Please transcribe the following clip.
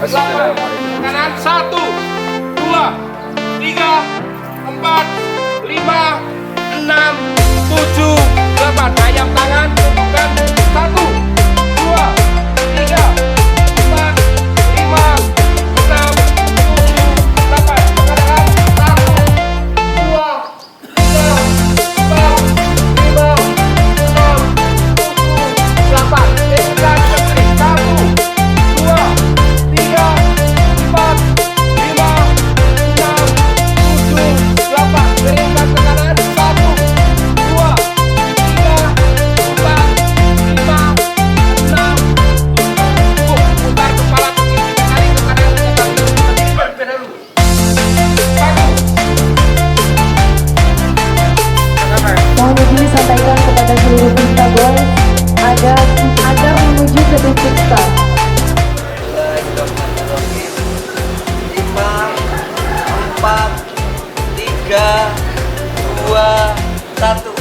8, kanan 1, 2, 3, 4, 5, 6, 7, 8. Ayam tangan, tunjukkan 1, 2, 3, 4, 5, 6, 7, 8. Tangan 1, 2, 3, 4, 5, 6, 7, 8. Tekan ke kiri 1, 2, 3, 4, 5, 6, 7, 8. Berikan ke kanan 1, 2, 3, 4, 5, 6, 7. Putar kepala ke kiri 3 kali, ke kanan 3 kali. Ke kiri dulu. 1. Mohon izin disampaikan kepada seluruh peserta boys agar menuju ke titik start. 5, 4, 3, 2, 1.